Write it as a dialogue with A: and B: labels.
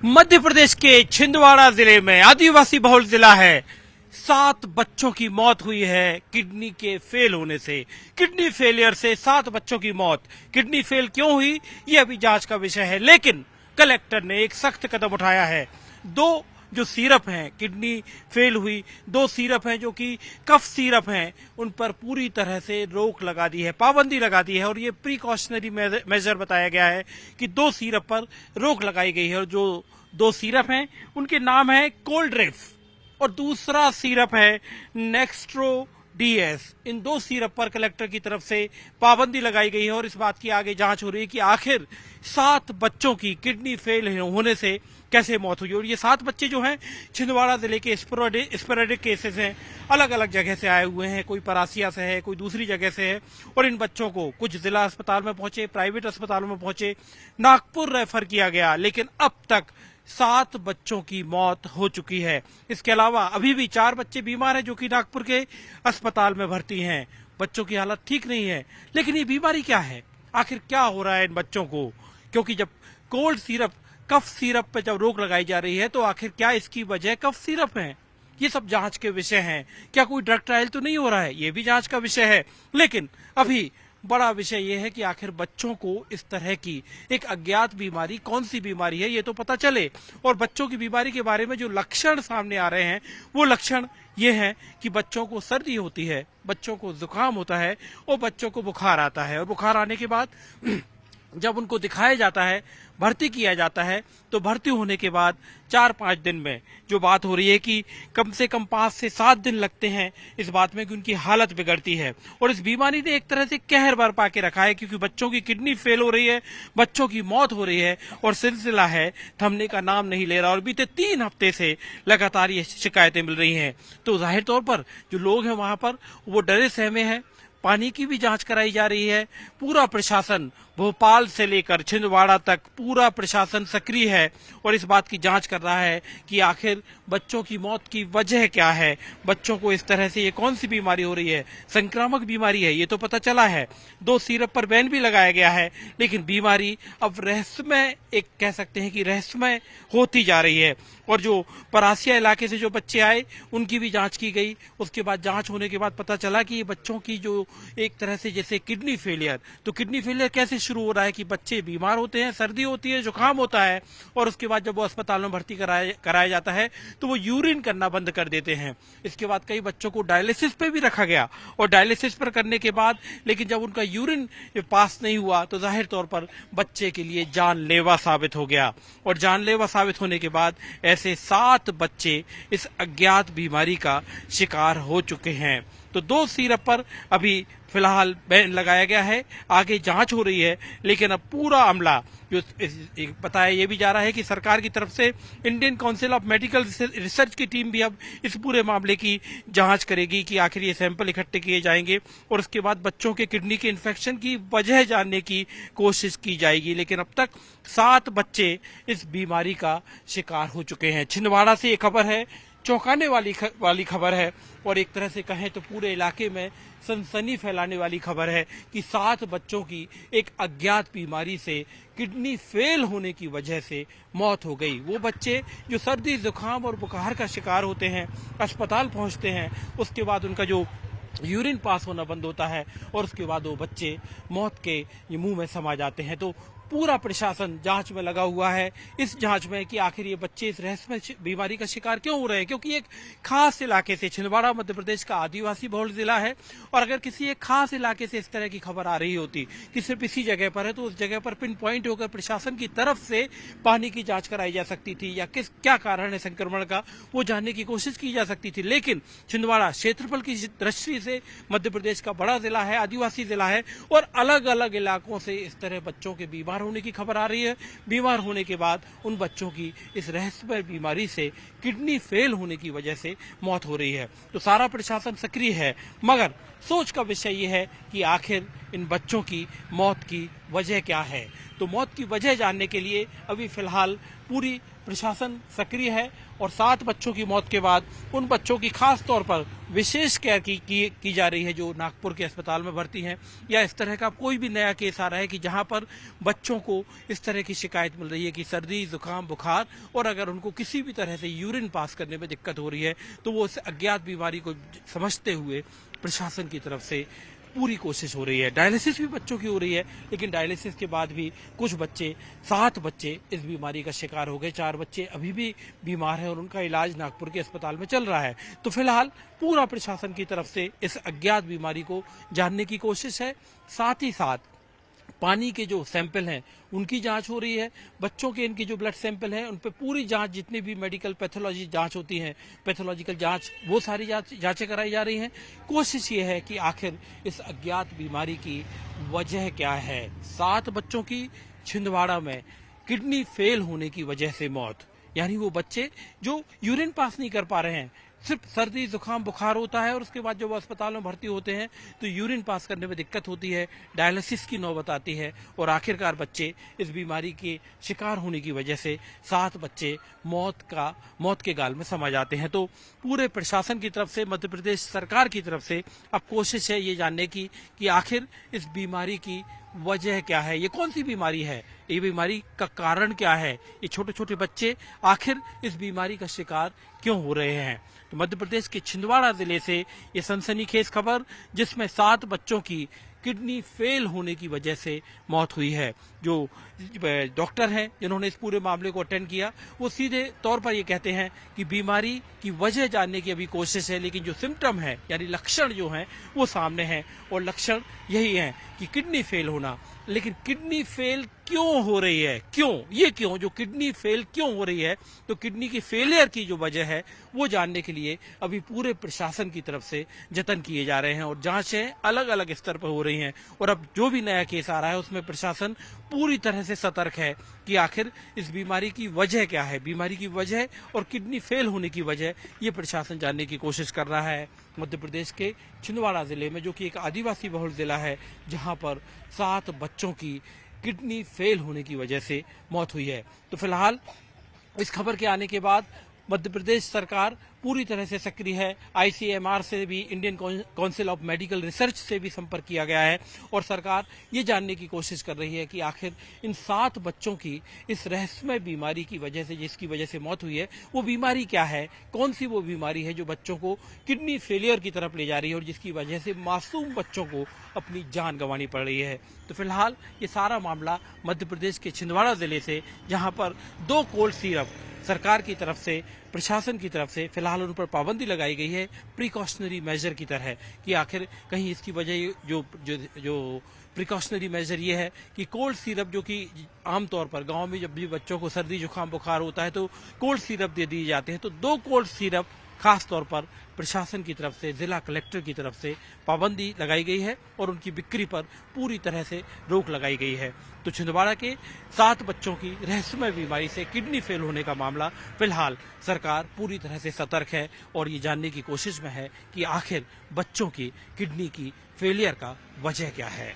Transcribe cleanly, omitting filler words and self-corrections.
A: मध्य प्रदेश के छिंदवाड़ा जिले में आदिवासी बहुल जिला है। 7 बच्चों की मौत हुई है किडनी के फेल होने से। किडनी फेलियर से 7 बच्चों की मौत। किडनी फेल क्यों हुई ये अभी जांच का विषय है, लेकिन कलेक्टर ने एक सख्त कदम उठाया है। 2 जो सिरप हैं, किडनी फेल हुई 2 सिरप हैं जो कि कफ सिरप हैं, उन पर पूरी तरह से रोक लगा दी है, पाबंदी लगा दी है। और ये प्रिकॉशनरी मेजर बताया गया है कि 2 सिरप पर रोक लगाई गई है। और जो 2 सिरप हैं उनके नाम है कोल्ड्रिफ और दूसरा सिरप है नेक्स्ट्रो डीएस। इन 2 सिरप पर कलेक्टर की तरफ से पाबंदी लगाई गई है और इस बात की आगे जांच हो रही है कि आखिर 7 बच्चों की किडनी फेल होने से कैसे मौत हुई। और ये 7 बच्चे जो हैं छिंदवाड़ा जिले के स्पोरेडिक केसेस हैं, अलग अलग जगह से आए हुए हैं। कोई परासिया से है, कोई दूसरी जगह से है। और इन बच्चों को कुछ जिला अस्पताल में पहुंचे, प्राइवेट अस्पतालों में पहुंचे, नागपुर रेफर किया गया, लेकिन अब तक 7 बच्चों की मौत हो चुकी है। इसके अलावा अभी भी 4 बच्चे बीमार हैं जो कि नागपुर के अस्पताल में भर्ती हैं। बच्चों की हालत ठीक नहीं है, लेकिन ये बीमारी क्या है, आखिर क्या हो रहा है इन बच्चों को? क्योंकि जब कोल्ड सिरप, कफ सिरप पे जब रोक लगाई जा रही है तो आखिर क्या इसकी वजह कफ सिरप है? ये सब जांच के विषय हैं। क्या कोई ड्रग ट्रायल तो नहीं हो रहा है, ये भी जांच का विषय है। लेकिन अभी बड़ा विषय यह है कि आखिर बच्चों को इस तरह की एक अज्ञात बीमारी, कौन सी बीमारी है ये तो पता चले। और बच्चों की बीमारी के बारे में जो लक्षण सामने आ रहे हैं वो लक्षण ये हैं कि बच्चों को सर्दी होती है, बच्चों को जुकाम होता है और बच्चों को बुखार आता है। और बुखार आने के बाद जब उनको दिखाया जाता है, भर्ती किया जाता है, तो भर्ती होने के बाद 4-5 दिन में जो बात हो रही है कि कम से कम 5 से 7 दिन लगते हैं इस बात में कि उनकी हालत बिगड़ती है। और इस बीमारी ने एक तरह से कहर बरपा के रखा है, क्योंकि बच्चों की किडनी फेल हो रही है, बच्चों की मौत हो रही है और सिलसिला है थमने का नाम नहीं ले रहा। और बीते 3 हफ्ते से लगातार ये शिकायतें मिल रही हैं। तो जाहिर तौर पर जो लोग हैं वहां पर वो डरे सहमे हैं। पानी की भी जांच कराई जा रही है। पूरा प्रशासन, भोपाल से लेकर छिंदवाड़ा तक पूरा प्रशासन सक्रिय है और इस बात की जांच कर रहा है कि आखिर बच्चों की मौत की वजह क्या है। बच्चों को इस तरह से ये कौन सी बीमारी हो रही है, संक्रामक बीमारी है ये तो पता चला है। 2 सिरप पर बैन भी लगाया गया है, लेकिन बीमारी अब रहस्यमय, एक कह सकते हैं कि रहस्यमय होती जा रही है। और जो परासिया इलाके से जो बच्चे आए उनकी भी जांच की गई। उसके बाद जांच होने के बाद पता चला कि ये बच्चों की जो एक तरह से जैसे किडनी फेलियर, तो किडनी फेलियर कैसे शुरू हो रहा है कि बच्चे बीमार होते हैं, सर्दी होती है, जुकाम होता है और उसके बाद जब वो अस्पताल में भर्ती कराया जाता है तो वो यूरिन करना बंद कर देते हैं। इसके बाद कई बच्चों को डायलिसिस पे भी रखा गया और डायलिसिस पर करने के बाद लेकिन जब उनका यूरिन पास नहीं हुआ तो जाहिर तौर पर बच्चे के लिए जानलेवा साबित हो गया। और जानलेवा साबित होने के बाद ऐसे 7 बच्चे इस अज्ञात बीमारी का शिकार हो चुके हैं। तो 2 सिरप पर अभी फिलहाल बैन लगाया गया है, आगे जांच हो रही है। लेकिन अब पूरा अमला जो बताया ये भी जा रहा है कि सरकार की तरफ से Indian council of medical research की टीम भी अब इस पूरे मामले की जांच करेगी कि आखिर ये सैंपल इकट्ठे किए जाएंगे और उसके बाद बच्चों के किडनी के इन्फेक्शन की वजह जानने की कोशिश की जाएगी। लेकिन अब तक 7 बच्चे इस बीमारी का शिकार हो चुके हैं। छिंदवाड़ा से ये खबर है, चौंकाने वाली खबर है और एक तरह से कहें तो पूरे इलाके में सनसनी फैलाने वाली खबर है कि 7 बच्चों की एक अज्ञात बीमारी से, किडनी फेल होने की वजह से मौत हो गई। वो बच्चे जो सर्दी, जुकाम और बुखार का शिकार होते हैं, अस्पताल पहुंचते हैं, उसके बाद उनका जो यूरिन पास होना बंद होता है और उसके बाद वो बच्चे मौत के मुंह में समा जाते हैं। तो पूरा प्रशासन जांच में लगा हुआ है, इस जांच में कि आखिर ये बच्चे इस रहस्यमय बीमारी का शिकार क्यों हो रहे हैं। क्योंकि एक खास इलाके से, छिंदवाड़ा मध्य प्रदेश का आदिवासी बहुल जिला है और अगर किसी एक खास इलाके से इस तरह की खबर आ रही होती कि सिर्फ इसी जगह पर है तो उस जगह पर पिन पॉइंट होकर प्रशासन की तरफ से पानी की जांच कराई जा सकती थी या क्या कारण है संक्रमण का वो जानने की कोशिश की जा सकती थी। लेकिन छिंदवाड़ा क्षेत्रफल की दृष्टि से मध्य प्रदेश का बड़ा जिला है, आदिवासी जिला है और अलग अलग इलाकों से इस तरह बच्चों के बीमार होने की खबर आ रही है। बीमार होने के बाद उन बच्चों की इस रहस्यमय बीमारी से, किडनी फेल होने की वजह से मौत हो रही है। तो सारा प्रशासन सक्रिय है, मगर सोच का विषय यह है कि आखिर इन बच्चों की मौत की वजह क्या है। तो मौत की वजह जानने के लिए अभी फिलहाल पूरी प्रशासन सक्रिय है और 7 बच्चों की मौत के बाद उन बच्चों की खास तौर पर विशेष केयर की जा रही है जो नागपुर के अस्पताल में भर्ती हैं, या इस तरह का कोई भी नया केस आ रहा है कि जहां पर बच्चों को इस तरह की शिकायत मिल रही है कि सर्दी, जुकाम, बुखार, और अगर उनको किसी भी तरह से यूरिन पास करने में दिक्कत हो रही है तो वो उस अज्ञात बीमारी को समझते हुए प्रशासन की तरफ से पूरी कोशिश हो रही है। डायलिसिस भी बच्चों की हो रही है, लेकिन डायलिसिस के बाद भी कुछ बच्चे, 7 बच्चे इस बीमारी का शिकार हो गए। 4 बच्चे अभी भी बीमार हैं और उनका इलाज नागपुर के अस्पताल में चल रहा है। तो फिलहाल पूरा प्रशासन की तरफ से इस अज्ञात बीमारी को जानने की कोशिश है। साथ ही साथ पानी के जो सैंपल हैं उनकी जांच हो रही है। बच्चों के इनकी जो ब्लड सैंपल हैं उन पे पूरी जांच, जितनी भी मेडिकल पैथोलॉजी जांच होती है, पैथोलॉजिकल जांच, वो सारी जांचें कराई जा रही हैं। कोशिश ये है कि आखिर इस अज्ञात बीमारी की वजह क्या है। 7 बच्चों की छिंदवाड़ा में किडनी फेल होने की वजह से मौत, यानी वो बच्चे जो यूरिन पास नहीं कर पा रहे हैं, सिर्फ सर्दी, जुकाम, बुखार होता है और उसके बाद जब वो अस्पताल में भर्ती होते हैं तो यूरिन पास करने में दिक्कत होती है, डायलिसिस की नौबत आती है और आखिरकार बच्चे इस बीमारी के शिकार होने की वजह से 7 बच्चे मौत के गाल में समा जाते हैं। तो पूरे प्रशासन की तरफ से, मध्य प्रदेश सरकार की तरफ से अब कोशिश है ये जानने की कि आखिर इस बीमारी की वजह क्या है, ये कौन सी बीमारी है, ये बीमारी का कारण क्या है, ये छोटे छोटे बच्चे आखिर इस बीमारी का शिकार क्यों हो रहे हैं। तो मध्य प्रदेश के छिंदवाड़ा जिले से ये सनसनीखेज खबर, जिसमें 7 बच्चों की किडनी फेल होने की वजह से मौत हुई है। जो डॉक्टर हैं जिन्होंने इस पूरे मामले को अटेंड किया, वो सीधे तौर पर ये कहते हैं कि बीमारी की वजह जानने की अभी कोशिश है, लेकिन जो सिम्टम है यानी लक्षण जो हैं वो सामने हैं और लक्षण यही हैं कि किडनी फेल होना। लेकिन किडनी फेल क्यों हो रही है, क्यों जो किडनी फेल क्यों हो रही है, तो किडनी की फेलियर की जो वजह है वो जानने के लिए अभी पूरे प्रशासन की तरफ से जतन किए जा रहे हैं और जांचें अलग अलग स्तर पर हो रही हैं। और अब जो भी नया केस आ रहा है उसमें प्रशासन पूरी तरह से सतर्क है कि आखिर इस बीमारी की वजह क्या है, बीमारी की वजह और किडनी फेल होने की वजह, ये प्रशासन जानने की कोशिश कर रहा है। मध्य प्रदेश के छिंदवाड़ा जिले में, जो कि एक आदिवासी बहुल जिला है, जहां पर 7 बच्चों की किडनी फेल होने की वजह से मौत हुई है। तो फिलहाल इस खबर के आने के बाद मध्य प्रदेश सरकार पूरी तरह से सक्रिय है। आईसीएमआर से भी, Indian council of medical research से भी संपर्क किया गया है और सरकार ये जानने की कोशिश कर रही है कि आखिर इन 7 बच्चों की इस रहस्यमय बीमारी की वजह से, जिसकी वजह से मौत हुई है, वो बीमारी क्या है, कौन सी वो बीमारी है जो बच्चों को किडनी फेलियर की तरफ ले जा रही है और जिसकी वजह से मासूम बच्चों को अपनी जान गंवानी पड़ रही है। तो फिलहाल ये सारा मामला मध्य प्रदेश के छिंदवाड़ा जिले से, जहां पर 2 कोल्ड सिरप सरकार की तरफ से, प्रशासन की तरफ से फिलहाल उन पर पाबंदी लगाई गई है प्रिकॉशनरी मेजर की तरह, कि आखिर कहीं इसकी वजह जो प्रिकॉशनरी मेजर ये है कि कोल्ड सिरप, जो कि आमतौर पर गांव में जब भी बच्चों को सर्दी, जुकाम, बुखार होता है तो कोल्ड सिरप दे दिए जाते हैं, तो 2 कोल्ड सिरप खास तौर पर प्रशासन की तरफ से, जिला कलेक्टर की तरफ से पाबंदी लगाई गई है और उनकी बिक्री पर पूरी तरह से रोक लगाई गई है। तो छिंदवाड़ा के 7 बच्चों की रहस्यमय बीमारी से किडनी फेल होने का मामला, फिलहाल सरकार पूरी तरह से सतर्क है और ये जानने की कोशिश में है कि आखिर बच्चों की किडनी की फेलियर का वजह क्या है।